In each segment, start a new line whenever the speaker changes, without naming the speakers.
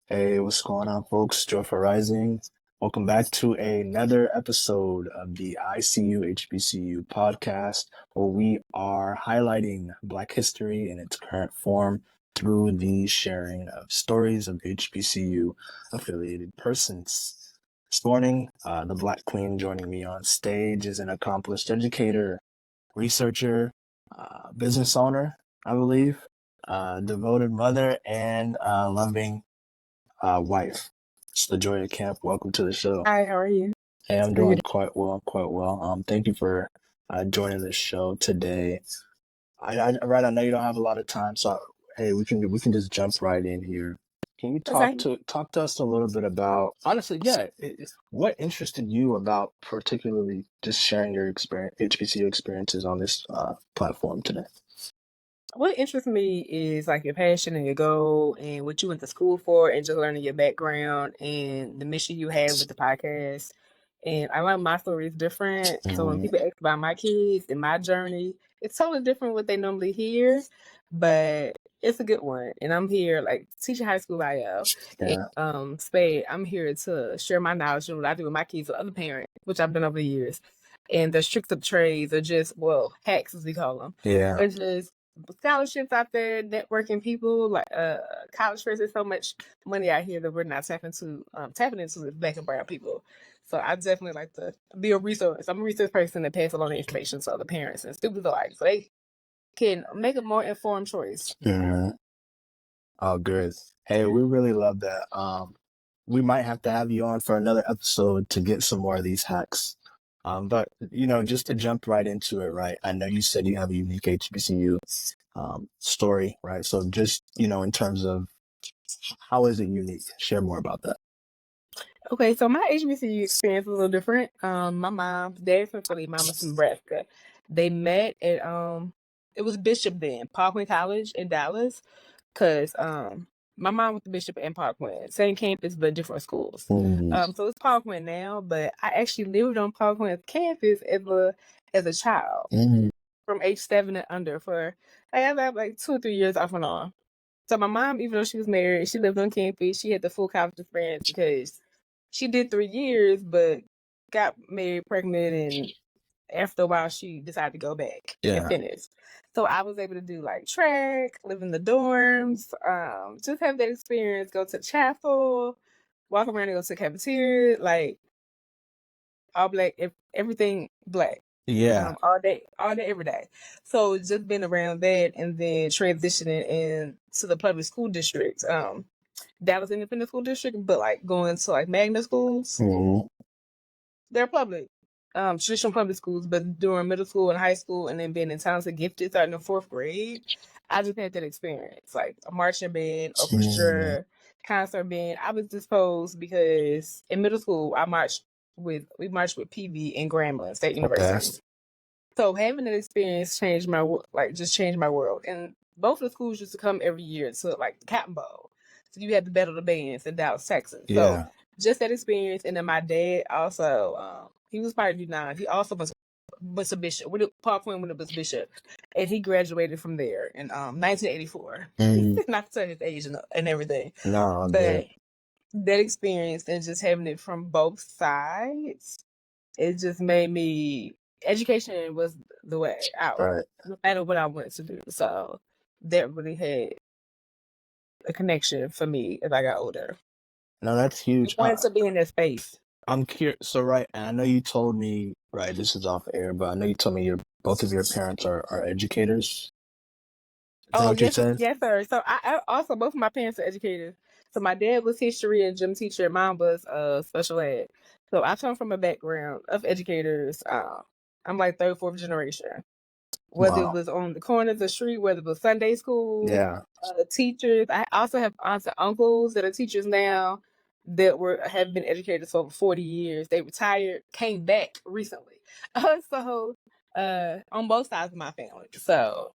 Hey, what's going on, folks? Joy for Rising. Welcome back to another episode of the ICU HBCU podcast, where we are highlighting Black history in its current form through the sharing of stories of HBCU affiliated persons. This morning, the Black Queen joining me on stage is an accomplished educator, researcher, business owner, I believe, devoted mother, and loving wife. It's LaJoya Camp. Welcome to the show.
Hi, how are you?
Hey, I'm
How are you
doing quite well, quite well. Thank you for joining the show today. I know you don't have a lot of time, so hey, we can just jump right in here. Can you
doing? Okay.
talk to us a little bit about, honestly, what interested you about particularly just sharing your experience, HBCU experiences on this platform today?
What interests me is like your passion and your goal and what you went to school for and just learning your background and the mission you have with the podcast. And I like my story is different. So when people ask about my kids and my journey, it's totally different what they normally hear, but it's a good one. And I'm here like teaching high school IL.
Yeah.
And Spade, I'm here to share my knowledge and what I do with my kids with other parents, which I've done over the years. And the tricks of trades are just, well, hacks as we call them.
Yeah.
It's just scholarships out there, networking people, like college fairs. There's so much money out here that we're not tapping into with Black and brown people. So I definitely like to be a resource. I'm a resource person that pass along the information to other parents and students alike, so they can make a more informed choice.
Mm-hmm. Oh, good. Hey, we really love that. We might have to have you on for another episode to get some more of these hacks. But just to jump right into it, right? I know you said you have a unique HBCU story, right? So just, in terms of how is it unique? Share more about that.
Okay, so my HBCU experience was a little different. My mom's dad's from Philly, mama's from Nebraska. They met at it was Bishop then, Parkland College in Dallas, because my mom was the bishop in Parkland, same campus but different schools. So it's Parkland now, but I actually lived on Parkland campus as a child from age 7 and under for I have like 2 or 3 years off and on. So my mom, even though she was married, she lived on campus. She had the full college experience because she did 3 years, but got married, pregnant, and after a while, she decided to go back and finish. So I was able to do like track, live in the dorms, just have that experience, go to chapel, walk around and go to the cafeteria, like all Black, everything Black.
Yeah.
All day, every day. So just been around that and then transitioning into the public school district. Dallas Independent School District, but like going to like magnet schools. They're public. Traditional public schools, but during middle school and high school and then being in talented gifted starting in 4th grade, I just had that experience. Like a marching band, orchestra, concert band. I was disposed because in middle school we marched with PV and Grambling State University. So having that experience changed my world. And both of the schools used to come every year to like the Cotton Bowl. So you had to battle the bands in Dallas, Texas. So just that experience. And then my dad also, he was part of U9. He also was a bishop. Parkland when it was bishop. And he graduated from there in 1984. Not to tell his age and everything.
No,
but that experience and just having it from both sides, it just made me education was the way out, no matter what I wanted to do. So that really had a connection for me as I got older.
No, that's huge.
I wanted to be in that space.
I'm curious. So, right, and I know you told me, right, this is off air, but I know you told me both of your parents are educators. Is that what you said?
Yes, sir. So I also, both of my parents are educators. So my dad was history and gym teacher. Mom was special ed. So I come from a background of educators. I'm like 3rd, 4th generation. Whether it was on the corner of the street, whether it was Sunday school, teachers. I also have aunts and uncles that are teachers now that have been educators for over 40 years. They retired, came back recently. So on both sides of my family. So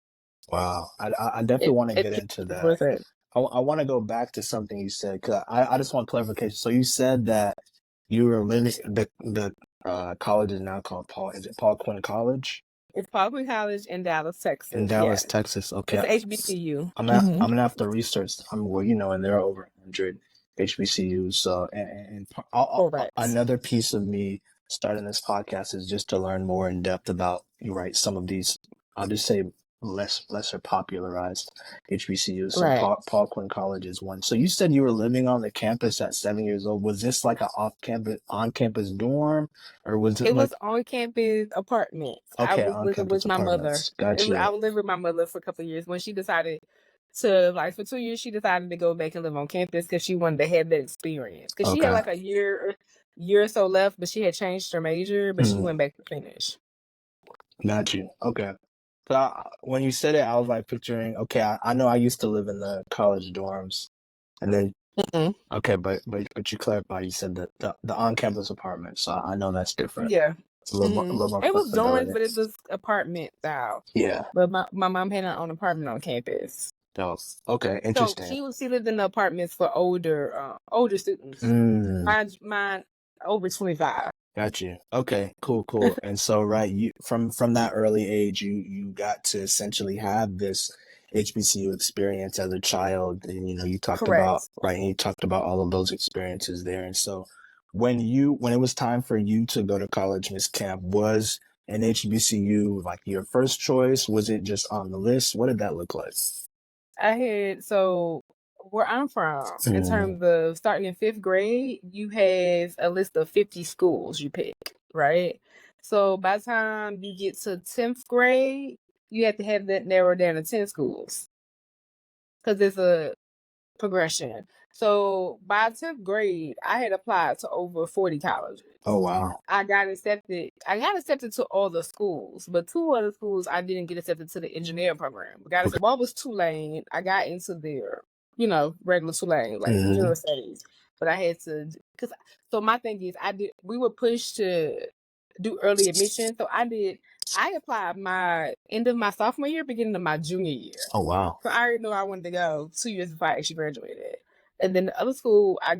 wow, I definitely want to get into that. I want to go back to something you said because I just want clarification. So you said that you were living the college is now called Is it Paul Quinn College?
It's Parkland College in Dallas, Texas.
In Dallas, Texas. Okay.
It's HBCU.
I'm gonna have to research. And there are over 100 HBCUs. So,
Correct.
another piece of me starting this podcast is just to learn more in depth about, right, some of these, I'll just say lesser popularized HBCUs. So
Right.
Paul Quinn College is one. So you said you were living on the campus at 7 years old. Was this like an on campus dorm, or was it
It
like,
was on campus apartments. I
okay,
was
on
living
campus
with my mother.
apartments?
I
Gotcha.
was living with my mother for a couple of years when she decided to, like, for 2 years, she decided to go back and live on campus because she wanted to have that experience. Because she had
Okay.
like a year or so left, but she had changed her major, but she went back to finish.
Got you. Okay. So when you said it, I was like picturing, okay, I know I used to live in the college dorms, and then, okay, but you clarified, you said that the on-campus apartment, so I know that's different.
Yeah.
A little more
It was dorms,
flexibility.
but it was apartment style.
Yeah.
But my mom had her own apartment on campus.
Okay,
So
interesting.
she lived in the apartments for older students. Mine over 25.
Got you. Okay, cool. And so, right, you from that early age, you got to essentially have this HBCU experience as a child, and you talked about,
Correct.
right, and you talked about all of those experiences there. And so, when it was time for you to go to college, Miss Camp, was an HBCU like your first choice? Was it just on the list? What did that look like?
So where I'm from, in terms of starting in 5th grade, you have a list of 50 schools you pick, right? So by the time you get to 10th grade, you have to have that narrowed down to 10 schools because it's a progression. So by 10th grade, I had applied to over 40 colleges.
Oh, wow.
I got accepted to all the schools, but 2 other schools I didn't get accepted to the engineering program. One was Tulane. I got into their, regular Tulane, like general studies. But I had to, so my thing is, we were pushed to do early admission. So I applied my end of my sophomore year, beginning of my junior year.
Oh, wow.
So I already knew I wanted to go 2 years before I actually graduated. And then the other school I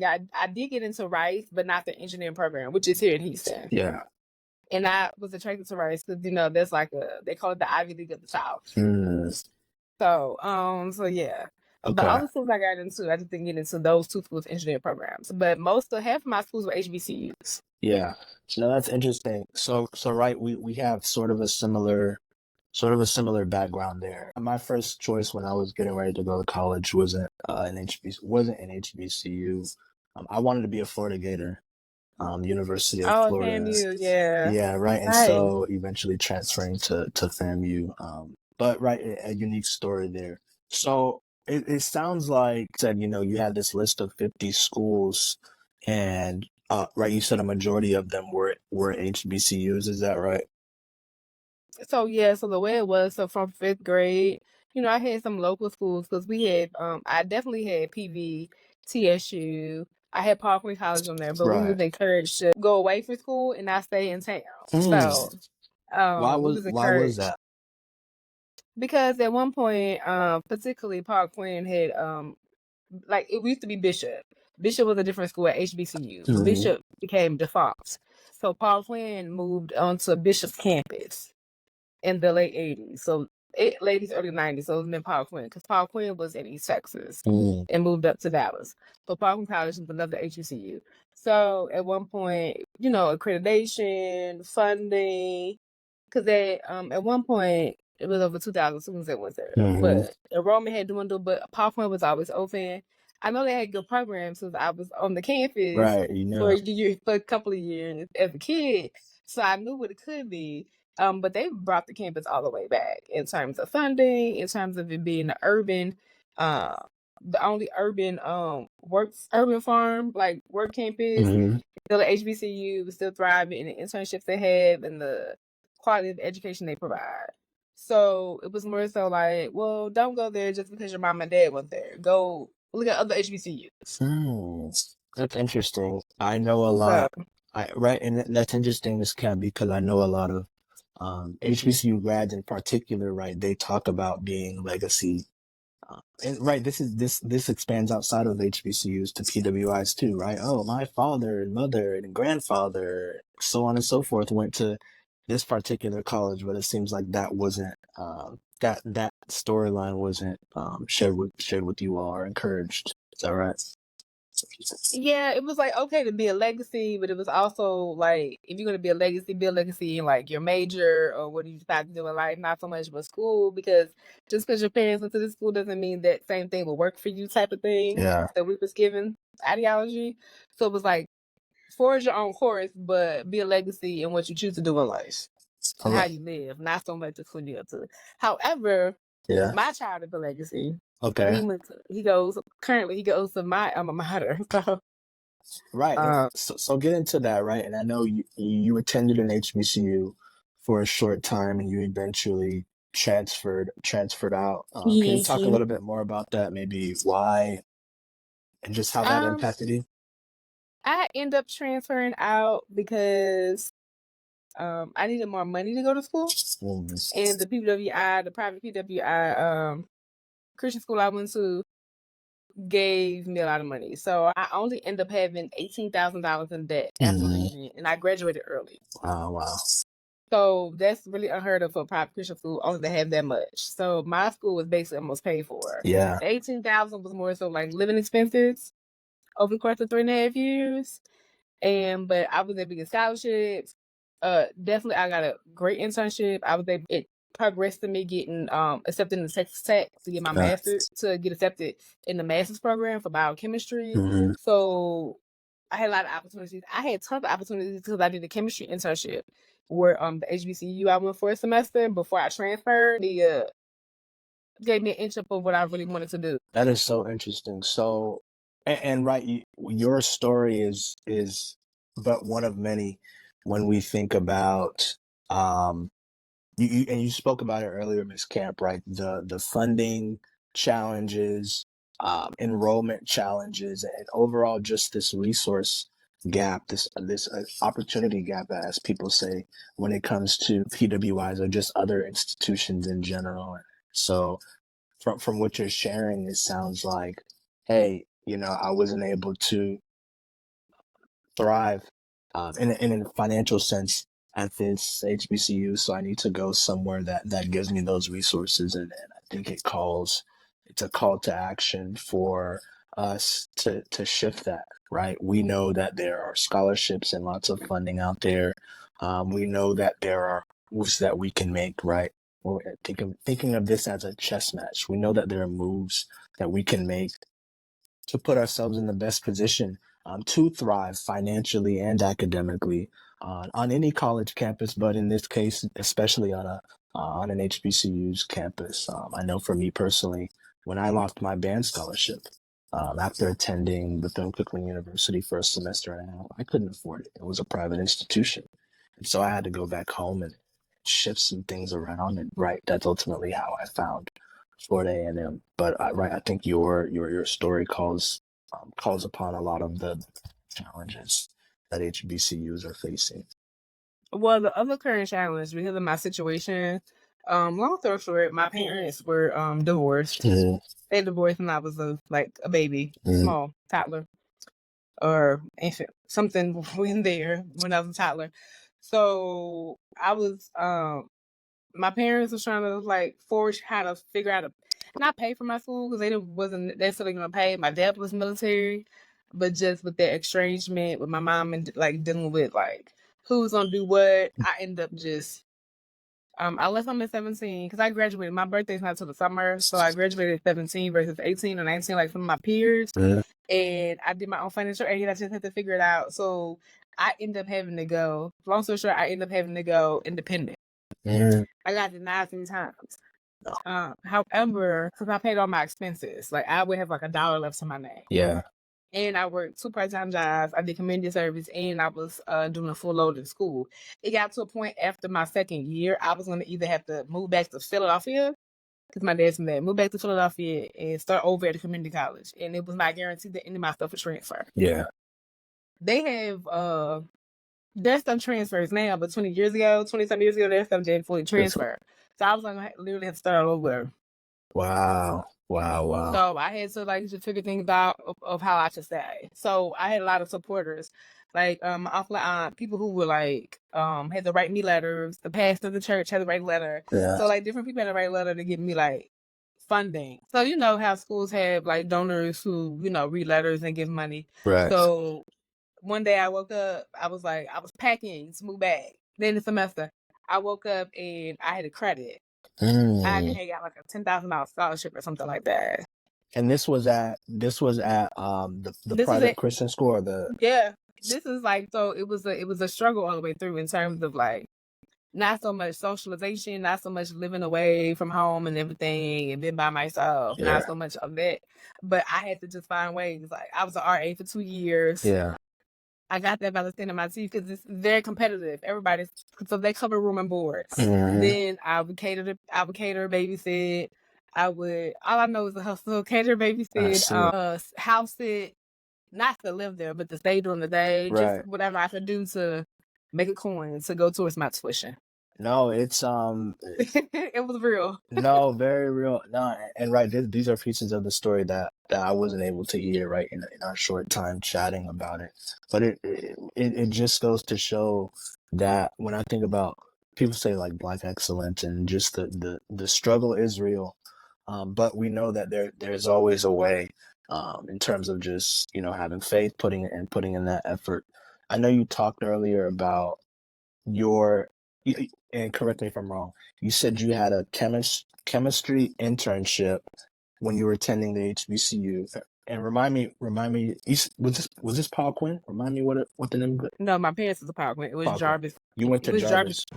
did get into Rice, but not the engineering program, which is here in Houston.
Yeah.
And I was attracted to Rice because, there's they call it the Ivy League of the South. So yeah.
Okay.
The other schools I got into, I just didn't get into those 2 schools engineering programs. But half of my schools were HBCUs.
Yeah. So that's interesting. So right, we have sort of a similar background there. My first choice when I was getting ready to go to college wasn't an HBCU. I wanted to be a Florida Gator. University of Florida.
FAMU, yeah.
Yeah, right. And so eventually transferring to FAMU. But right, a unique story there. So it sounds like, said, you had this list of 50 schools, and right, you said a majority of them were HBCUs. Is that right?
So yeah, so the way it was, so from 5th grade, I had some local schools because we had, I definitely had PV, TSU. I had Paul Quinn College on there, but we was encouraged to go away from school and not stay in town. So,
why was that?
Because at one point, particularly Paul Quinn had, it used to be Bishop. Bishop was a different school at HBCU. Bishop became defunct. So Paul Quinn moved onto Bishop's campus in the late 80s. So late 80s, early 90s. So it was been Paul Quinn because Paul Quinn was in East Texas and moved up to Dallas. But Paul Quinn College was another HBCU. So at one point, accreditation, funding, because at one point it was over 2,000 students that went there. But enrollment had dwindled, but Paul Quinn was always open. I know they had good programs since I was on the campus for a couple of years as a kid. So I knew what it could be. But they brought the campus all the way back in terms of funding, in terms of it being the only urban farm, like work campus. Still the HBCU was still thriving in the internships they have and the quality of education they provide. So it was more so like, well, don't go there just because your mom and dad went there. Go look at other HBCUs.
That's interesting. I know a lot. Right, and that's interesting, Ms. Camp, because I know a lot of HBCU grads in particular, right? They talk about being legacy. And right, this expands outside of HBCUs to PWIs too, right? Oh, my father and mother and grandfather, so on and so forth, went to this particular college, but it seems like that wasn't that storyline wasn't shared with you all or encouraged. Is that right?
Yeah, it was like okay to be a legacy, but it was also like if you're gonna be a legacy in like your major or what you decide to do in life, not so much with school, because just because your parents went to this school doesn't mean that same thing will work for you type of thing.
Yeah.
That we was given ideology. So it was like forge your own course, but be a legacy in what you choose to do in life and how you live, not so much just who you to. However,
Yeah.
my child is a legacy.
Okay.
He goes to my alma mater. So
Right. So get into that, right? And I know you attended an HBCU for a short time, and you eventually transferred out. Can you talk a little bit more about that? Maybe why and just how that impacted you?
I end up transferring out because I needed more money to go to school, and the private PWI Christian school I went to gave me a lot of money. So I only end up having $18,000 in debt after leaving, and I graduated early.
Wow.
So that's really unheard of for a private Christian school only to have that much. So my school was basically almost paid for.
Yeah.
The 18,000 was more so like living expenses over the course of 3.5 years. But I was able to get scholarships. Definitely I got a great internship. It progressed to me getting accepted in the Texas Tech to get my master's, to get accepted in the master's program for biochemistry. So I had a lot of opportunities. I had tons of opportunities because I did a chemistry internship where the HBCU I went for a semester before I transferred. Gave me an inch up of what I really wanted to do.
That is so interesting. So, and right, your story is but one of many when we think about you spoke about it earlier, Ms. Camp, right? The funding challenges, enrollment challenges, and overall just this resource gap, this opportunity gap, as people say, when it comes to PWIs or just other institutions in general. So from what you're sharing, it sounds like, hey, I wasn't able to thrive in a financial sense at this HBCU, so I need to go somewhere that gives me those resources, and I think it's a call to action for us to shift that, right? We know that there are scholarships and lots of funding out there. We know that there are moves that we can make, right? Well, thinking of this as a chess match. We know that there are moves that we can make to put ourselves in the best position to thrive financially and academically on any college campus, but in this case, especially on an HBCU's campus. I know for me personally, when I lost my band scholarship after attending Bethune-Cookman University for a semester and a half, I couldn't afford it. It was a private institution, and so I had to go back home and shift some things around. And right, that's ultimately how I found Florida A&M. But right, I think your story calls upon a lot of the challenges that HBCUs are facing.
Well, the other current challenge because of my situation, long story short, my parents were divorced. They divorced when I was a baby, small toddler or infant, something in there when I was a toddler. So I was my parents was trying to forge how to figure out not pay for my school because they wasn't necessarily gonna pay. My dad was military, but just with that estrangement with my mom and dealing with who's gonna do what, I end up just I left them at 17 because I graduated. My birthday's not till the summer, so I graduated at 17 versus 18 or 19 like some of my peers. And I did my own financial aid. I just had to figure it out. So I end up having to go. Long story short, I end up having to go independent. I got denied 3 times. However, because I paid all my expenses, I would have $1 left to my name.
Yeah.
And I worked 2 part-time jobs. I did community service, and I was doing a full load in school. It got to a point after my second year, I was going to either have to move back to Philadelphia, because my dad's from there, move back to Philadelphia and start over at a community college. And it was not guaranteed that any of my stuff would transfer.
Yeah.
They have their stuff transfers now, but 20 years ago, 20-some years ago, their stuff didn't fully transfer. So I was literally have to start all over.
Wow.
So I had to just figure things out of how I should stay. So I had a lot of supporters, my uncle aunt, people who were had to write me letters. The pastor of the church had to write a letter.
Yeah.
So different people had to write a letter to give me funding. So you know how schools have like donors who, you know, read letters and give money.
Right.
So one day I woke up, I was packing to move back. Then the semester, I woke up and I had a credit. I had got like a $10,000 scholarship or something like that.
And this was at the
This
private Christian school or the
this is like, so it was a struggle all the way through in terms of like not so much socialization, not so much living away from home and everything and being by myself, not so much of that. But I had to just find ways. Like I was an RA for 2 years.
Yeah.
I got that by the skin of my teeth because it's very competitive. So they cover room and board. Then I would cater, babysit. All I know is to hustle, cater, babysit, house sit, not to live there, but to stay during the day, just whatever I could do to make a coin to go towards my tuition. No,
it's
it was real.
No, very real. No, and these are pieces of the story that I wasn't able to hear in our short time chatting about it. But it just goes to show that when I think about people say like Black excellence and just the struggle is real, but we know that there's always a way. In terms of just, you know, having faith, putting in that effort. I know you talked earlier about and correct me if I'm wrong, you said you had a chemistry internship when you were attending the HBCU. And remind me, was this Paul Quinn? Remind me what the name of it?
No, my parents was a Paul Quinn. It was Jarvis.
You went to Jarvis.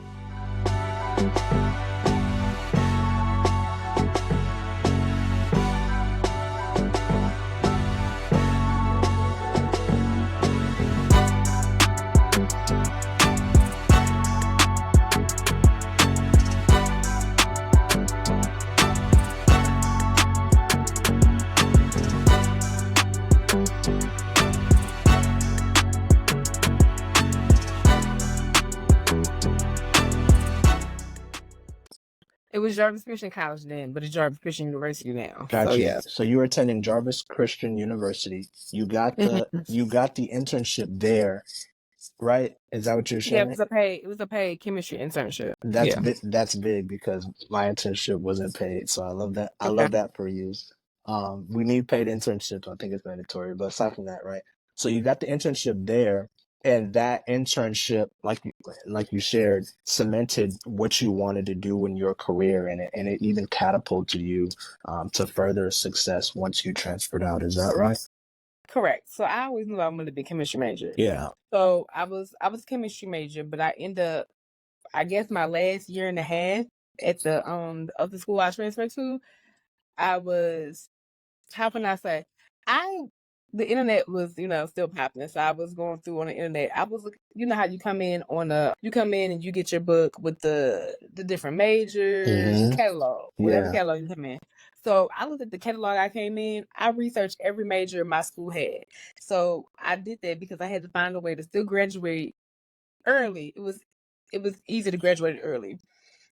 It was Jarvis Christian College then, but it's Jarvis Christian University now.
Gotcha. So, yeah. So you were attending Jarvis Christian University. You got the internship there, right? Is that what you're saying?
Yeah, it was a paid chemistry internship.
That's big because my internship wasn't paid. So I love that. I love that for you. We need paid internships. I think it's mandatory. But aside from that, right? So you got the internship there. And that internship, like you shared, cemented what you wanted to do in your career, and it even catapulted you to further success once you transferred out. Is that right?
Correct. So I always knew I wanted to be a chemistry major.
Yeah.
So I was a chemistry major, but I ended up, I guess my last year and a half at the other school I transferred to, I was, how can I say, the internet was, you know, still popping. So I was going through on the internet. I was, you know how you come in and you get your book with the different majors, catalog, whatever catalog you come in. So I looked at the catalog I came in. I researched every major my school had. So I did that because I had to find a way to still graduate early. It was easy to graduate early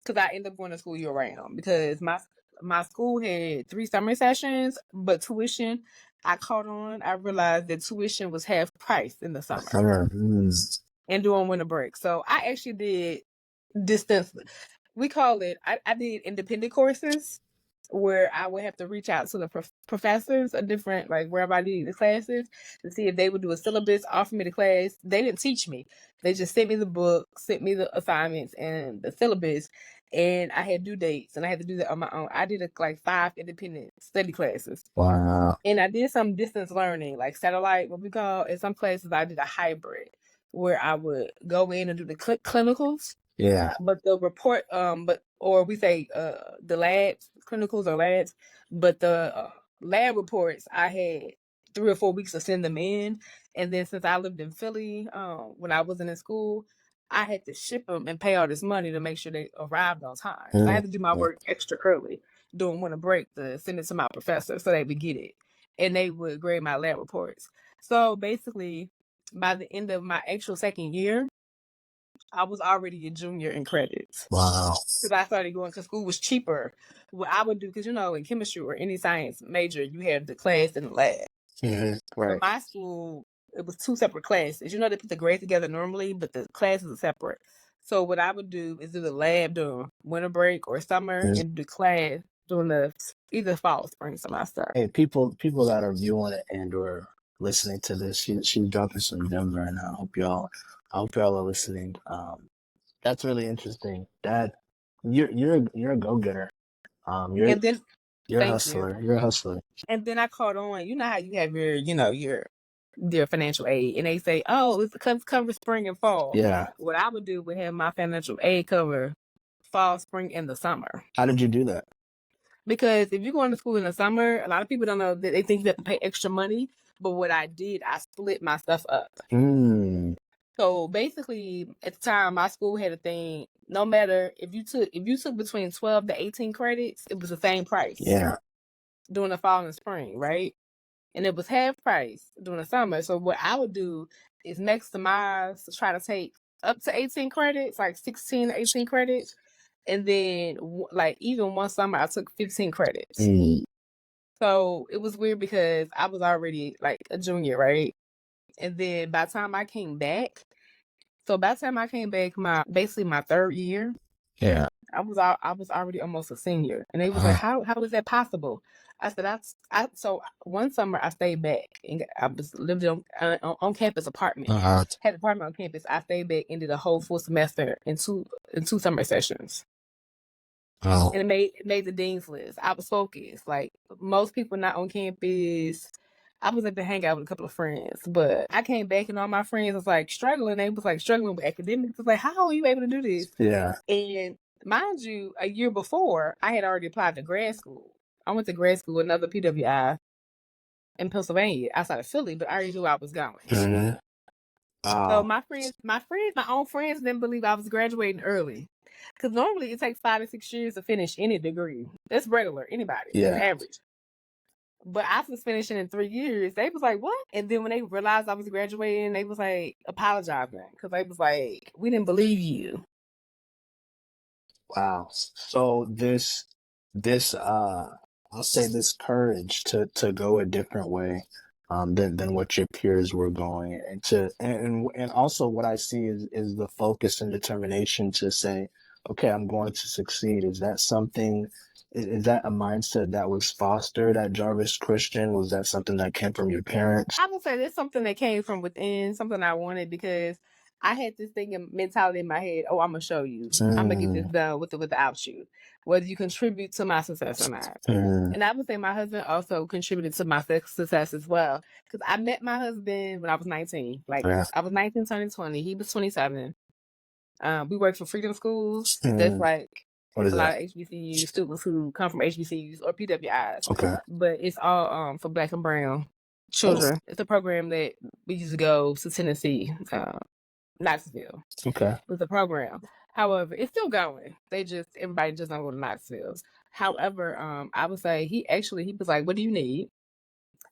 because I ended up going to school year round because my school had 3 summer sessions, but tuition, I caught on. I realized that tuition was half price in the summer. And during winter break. So I actually did distance. We call it, I did independent courses where I would have to reach out to the professors of different, like wherever I needed the classes to see if they would do a syllabus, offer me the class. They didn't teach me. They just sent me the book, sent me the assignments and the syllabus. And I had due dates and I had to do that on my own. I did like 5 independent study classes.
Wow.
And I did some distance learning, like satellite, what we call, in some places I did a hybrid where I would go in and do the clinicals.
Yeah.
But the report, or we say the labs, clinicals or labs, but the lab reports, I had 3 or 4 weeks to send them in. And then since I lived in Philly, when I wasn't in school, I had to ship them and pay all this money to make sure they arrived on time. So I had to do my work extra early during winter break to send it to my professor so they would get it. And they would grade my lab reports. So basically, by the end of my actual second year, I was already a junior in credits.
Wow.
Because I started going, because school was cheaper. What I would do, because, you know, in chemistry or any science major, you have the class and the lab.
Right.
For my school, it was 2 separate classes. You know, they put the grades together normally, but the classes are separate. So what I would do is do the lab during winter break or summer and do class during the either fall or spring semester.
Hey, people that are viewing it and or listening to this, she's dropping some gems right now. I hope y'all are listening. That's really interesting. That you're a go-getter. You're
And then
you're a
thank you.
hustler. You're a hustler.
And then I caught on. You know how you have your financial aid, and they say, "Oh, it's cover spring and fall."
Yeah.
What I would do would have my financial aid cover fall, spring, and the summer.
How did you do that?
Because if you're going to school in the summer, a lot of people don't know that they think you have to pay extra money. But what I did, I split my stuff up. So basically, at the time, my school had a thing. No matter if you took between 12 to 18 credits, it was the same price.
Yeah.
During the fall and spring, right? And it was half price during the summer. So what I would do is maximize to try to take up to 18 credits, like 16 to 18 credits. And then like even one summer I took 15 credits. So it was weird because I was already like a junior, right? And then by the time I came back, basically my third year,
Yeah.
I was already almost a senior, and they was like, "How is that possible?" I said, So one summer I stayed back and I was lived on campus apartment. Had an apartment on campus. I stayed back and did a whole full semester in two summer sessions.
Oh.
And it made the dean's list. I was focused. Like most people not on campus, I was able to hang out with a couple of friends, but I came back and all my friends was like struggling. They was like struggling with academics. I was like, how are you able to do this?
Yeah.
And mind you, a year before, I had already applied to grad school. I went to grad school, another PWI in Pennsylvania, outside of Philly, but I already knew I was going.
Mm-hmm.
So my own friends didn't believe I was graduating early. Because normally it takes 5 to 6 years to finish any degree. That's regular, anybody.
Yeah.
That's average. But I was finishing in 3 years. They was like, what? And then when they realized I was graduating, they was like apologizing. Because they was like, we didn't believe you.
Wow. So I'll say this courage to go a different way than what your peers were going, and also what I see is the focus and determination to say, okay, I'm going to succeed. Is that something? Is that a mindset that was fostered at Jarvis Christian? Was that something that came from your parents?
I would say that's something that came from within, something I wanted, because I had this mentality in my head. Oh, I'm gonna show you. I'm gonna get this done without you, whether you contribute to my success or not. And I would say my husband also contributed to my success as well, because I met my husband when I was 19. Like I was 19, turning 20. He was 27. We worked for Freedom Schools. That's like a lot of HBCU students who come from HBCUs or PWIs.
Okay.
But it's all for Black and Brown children. It's a program that we used to go to Tennessee, Knoxville.
Okay.
With the program. However, it's still going. Everybody just don't go to Knoxville. However, I would say he was like, what do you need?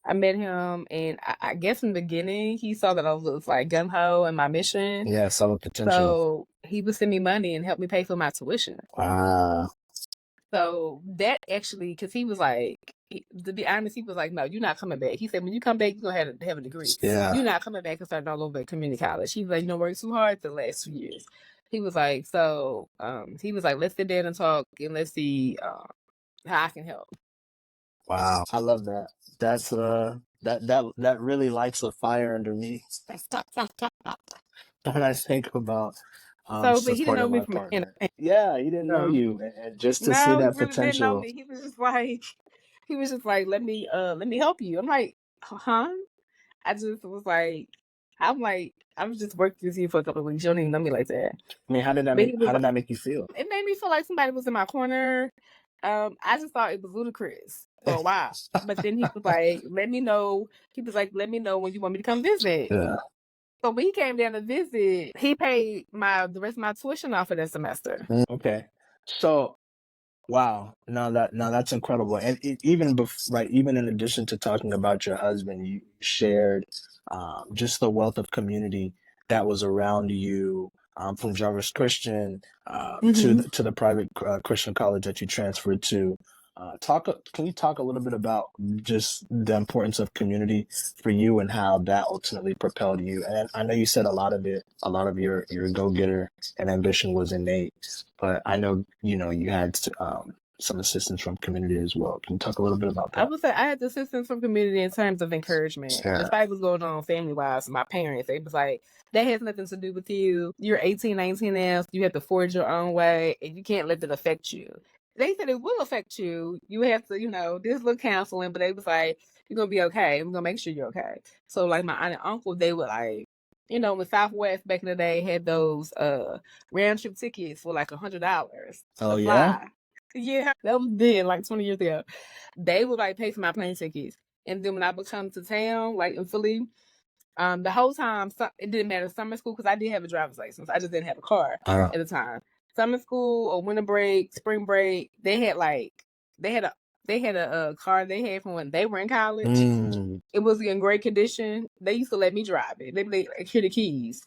I met him, and I guess in the beginning, he saw that I was like gung-ho in my mission.
Yeah, saw the potential.
So he would send me money and help me pay for my tuition.
Wow.
So that actually, because he was like, to be honest, he was like, no, you're not coming back. He said, when you come back, you're going to have a degree.
Yeah.
You're not coming back and starting all over at community college. He was like, work too hard the last 2 years. He was like, let's sit down and talk and let's see how I can help.
Wow. I love that. That's that really lights a fire under me. When I think about
but he didn't know me from
partner. Yeah, he didn't know you, and just to see that potential.
Didn't know me. He was just like, let me help you. I'm like, huh? I just was like, I was just working with you for a couple of weeks. You don't even know me like that.
I mean, how did that make you feel?
It made me feel like somebody was in my corner. I just thought it was ludicrous for a while. But then he was like, let me know. He was like, let me know when you want me to come visit.
Yeah.
So when he came down to visit, he paid the rest of my tuition off for that semester.
Okay. So, wow. No, that's incredible. And even in addition to talking about your husband, you shared just the wealth of community that was around you, from Jarvis Christian to the private Christian college that you transferred to. Can you talk a little bit about just the importance of community for you and how that ultimately propelled you? And I know you said a lot of your go-getter and ambition was innate, but I know, you had some assistance from community as well. Can you talk a little bit about
I
that?
would say I had the assistance from community in terms of encouragement.
Yeah.
Despite what's going on family wise, my parents, they was like, that has nothing to do with you. You're 18, 19 now, so you have to forge your own way and you can't let it affect you. They said it will affect you. You have to, there's little counseling, but they was like, you're gonna be okay. I'm gonna make sure you're okay. So like my aunt and uncle, they were like, when Southwest back in the day had those round trip tickets for like $100
Oh,
to
yeah?
fly. Yeah, that was then like 20 years ago. They would like pay for my plane tickets. And then when I would come to town, like in Philly, the whole time it didn't matter summer school because I did have a driver's license. I just didn't have a car at the time. Summer school or winter break, spring break, they had a car they had from when they were in college. It was in great condition. They used to let me drive it. They like hear the keys.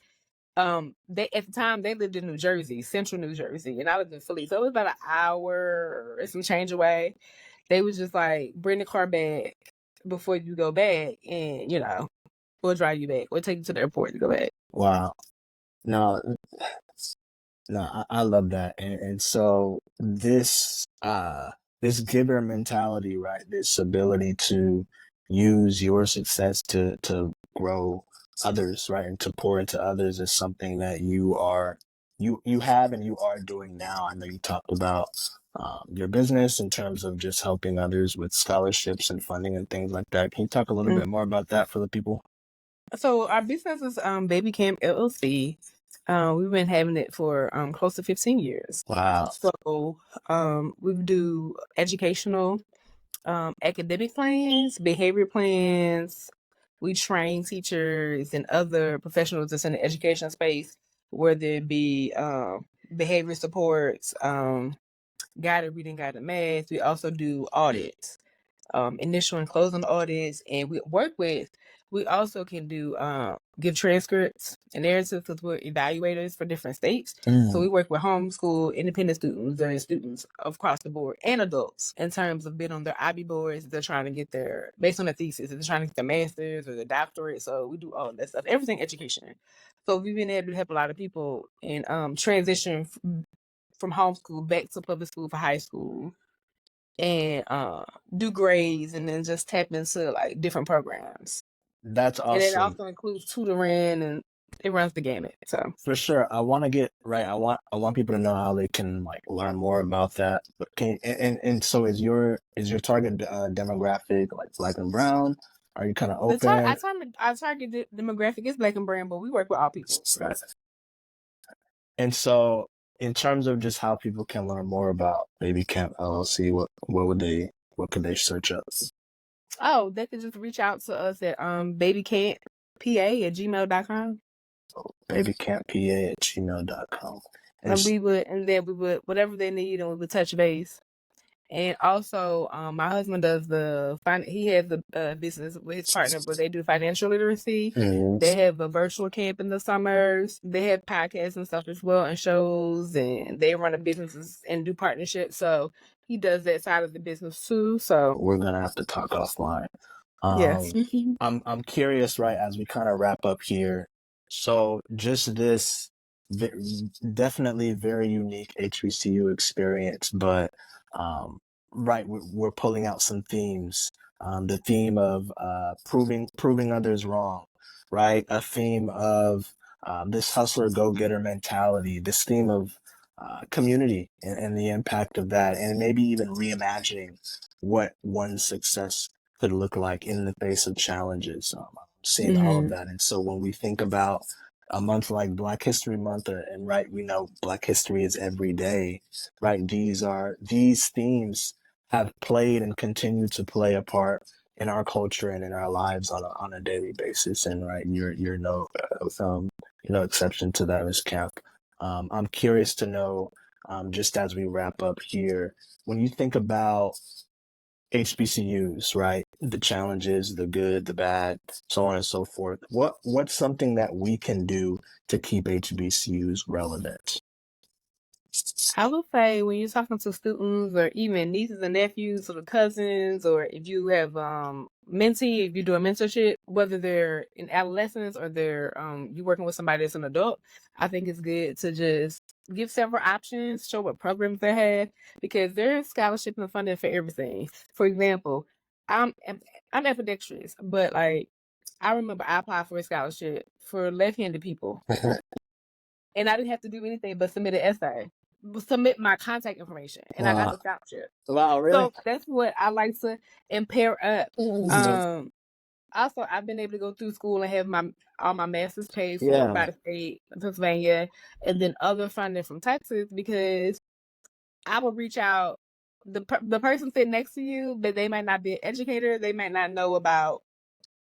They at the time they lived in New Jersey, central New Jersey, and I lived in Philly, so it was about an hour or some change away. They was just like, bring the car back before you go back, and we'll drive you back. We'll take you to the airport to go back.
Wow. No, I love that. And so this giver mentality, right? This ability to use your success to grow others, right? And to pour into others is something that you have and you are doing now. I know you talked about your business in terms of just helping others with scholarships and funding and things like that. Can you talk a little bit more about that for the people?
So our business is BabyCamp LLC. We've been having it for close to 15 years.
Wow.
So we do educational, academic plans, behavior plans. We train teachers and other professionals that's in the education space, whether it be behavior supports, guided reading, guided math. We also do audits, initial and closing audits, and we also can do give transcripts and narratives because we're evaluators for different states. So we work with homeschool, independent students, and students across the board and adults in terms of being on their IB boards. They're trying to get based on their thesis, they're trying to get their master's or their doctorate. So we do all that stuff, everything education. So we've been able to help a lot of people in transition from homeschool back to public school for high school and do grades and then just tap into like different programs.
That's awesome.
And it also includes tutoring and it runs the gamut. So
for sure, I want to get right. I want people to know how they can like learn more about that. But and so is your target demographic like Black and brown? Are you kind of open?
Our target demographic is Black and brown, but we work with all people.
Right. And so, in terms of just how people can learn more about BabyCamp LLC, what could they search up?
Oh, they could just reach out to us at babycamppa@gmail.com.
babycamppa@gmail.com.
And we would whatever they need, and we would touch base. And also, my husband does he has the business with his partner, but they do financial literacy. They have a virtual camp in the summers. They have podcasts and stuff as well and shows, and they run a businesses and do partnerships. So he does that side of the business too. So
we're going to have to talk offline.
Yes.
I'm curious, right, as we kind of wrap up here. So just this definitely very unique HBCU experience, but right, we're pulling out some themes. The theme of proving others wrong, right? A theme of this hustler go-getter mentality, this theme of community and the impact of that, and maybe even reimagining what one's success could look like in the face of challenges. Seeing all of that. And so when we think about a month like Black History Month, and right, we know Black history is every day, right? These themes have played and continue to play a part in our culture and in our lives on a daily basis. And right, you're no exception to that, Ms. Camp. I'm curious to know, just as we wrap up here, when you think about HBCUs, right? The challenges, the good, the bad, so on and so forth. What's something that we can do to keep HBCUs relevant?
I would say when you're talking to students or even nieces and nephews or cousins, or if you have if you do a mentorship, whether they're in adolescence or they're you working with somebody that's an adult, I think it's good to just give several options, show what programs they have, because there's scholarship and funding for everything. For example, I'm ambidextrous, but like I remember I applied for a scholarship for left-handed people, and I didn't have to do anything but submit an essay, submit my contact information, and I got the scholarship.
Wow, really?
So that's what I like to pair up. Also, I've been able to go through school and have all my master's paid for by the state of Pennsylvania, and then other funding from Texas, because I will reach out the person sitting next to you, but they might not be an educator, they might not know about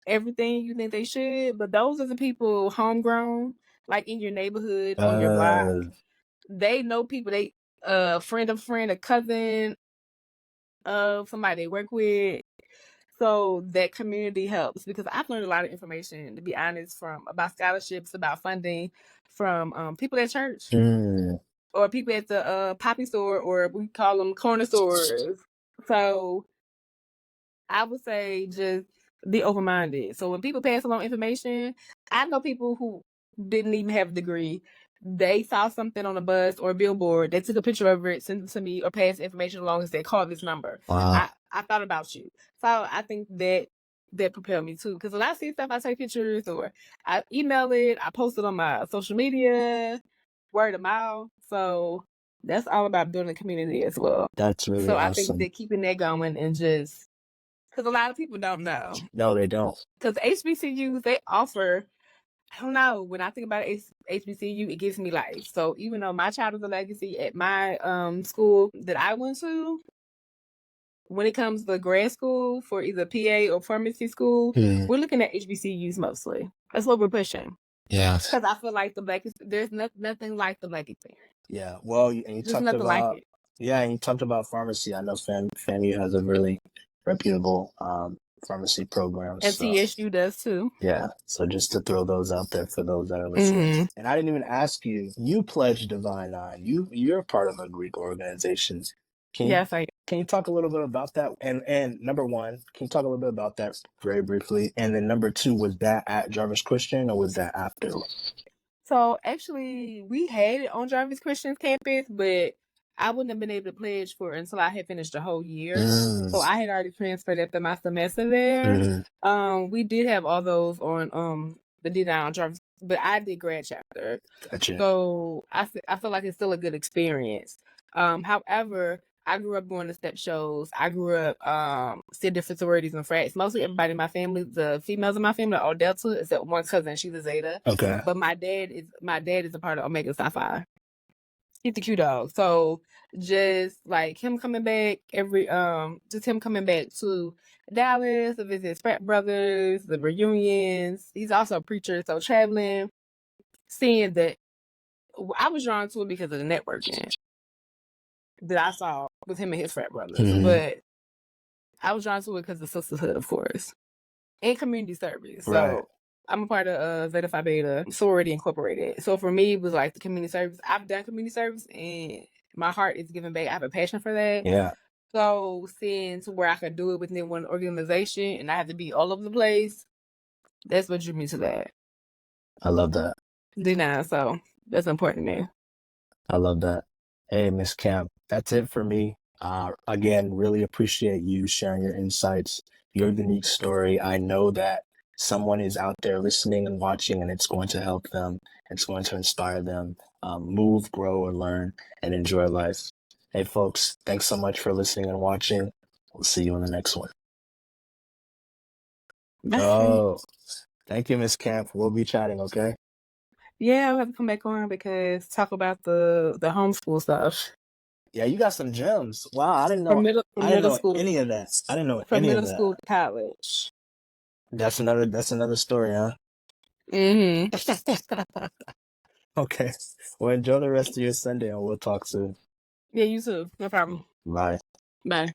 everything you think they should, but those are the people homegrown, like in your neighborhood, on your block. They know people. They friend of friend, a cousin of somebody they work with. So that community helps, because I've learned a lot of information, to be honest, about scholarships, about funding, from people at church or people at the poppy store, or we call them corner stores. So I would say just be open-minded. So when people pass along information, I know people who didn't even have a degree. They saw something on a bus or a billboard. They took a picture of it, sent it to me, or passed information along and said, call this number.
Wow.
I thought about you. So I think that propelled me too. Because when I see stuff, I take pictures, or I email it, I post it on my social media, word of mouth. So that's all about building a community as well.
That's really
awesome.
awesome.
I think that keeping that going, and just because a lot of people don't know.
No, they don't. Because
HBCUs, they offer, I don't know, when I think about HBCU, it gives me life. So even though my child is a legacy at my school that I went to, when it comes to grad school for either PA or pharmacy school, we're looking at HBCUs mostly. That's what we're pushing.
Yeah.
Because I feel like there's nothing like the Black experience.
Yeah. Well, and you talked about, like it. Yeah, and you talked about pharmacy. I know FAMU has a really reputable pharmacy program.
And so, TSU does too.
Yeah. So just to throw those out there for those that are listening. And I didn't even ask you, you pledged Divine Nine. You're part of a Greek organization.
Yes, I am.
Can you talk a little bit about that? And number one, can you talk a little bit about that very briefly? And then number two, was that at Jarvis Christian or was that after?
So actually, we had it on Jarvis Christian's campus, but I wouldn't have been able to pledge for it until I had finished the whole year. So I had already transferred after my semester there. We did have all those on the D down Jarvis, but I did grad chapter.
Gotcha.
So I feel like it's still a good experience. However, I grew up going to step shows. I grew up seeing different sororities and frats. Mostly everybody in my family, the females in my family, are all Delta, except one cousin, she's a Zeta.
Okay.
But my dad is a part of Omega Psi Phi. He's the Q dog. So just like him coming back just him coming back to Dallas to visit his frat brothers, the reunions. He's also a preacher, so traveling, seeing that, I was drawn to it because of the networking that I saw with him and his frat brothers. But I was drawn to it because of sisterhood, of course, and community service. So I'm a part of Zeta Phi Beta Sorority Incorporated. So for me, it was like the community service. I've done community service, and my heart is giving back. I have a passion for that.
Yeah.
So seeing to where I could do it within one organization and I have to be all over the place, that's what drew me to that.
I love that.
So that's important to me.
I love that. Hey, Miss Camp, that's it for me. Again, really appreciate you sharing your insights, your unique story. I know that someone is out there listening and watching, and it's going to help them. It's going to inspire them, move, grow, and learn, and enjoy life. Hey, folks, thanks so much for listening and watching. We'll see you in the next one. Thank you, Miss Camp. We'll be chatting, okay?
Yeah, I'll have to come back on because talk about the homeschool stuff.
Yeah, you got some gems. Wow, I didn't know. I didn't know school, any of that. I didn't know
from
any of that.
From middle school to college.
That's another story, huh? Okay. Well, enjoy the rest of your Sunday, and we'll talk soon.
Yeah, you too. No problem.
Bye.
Bye.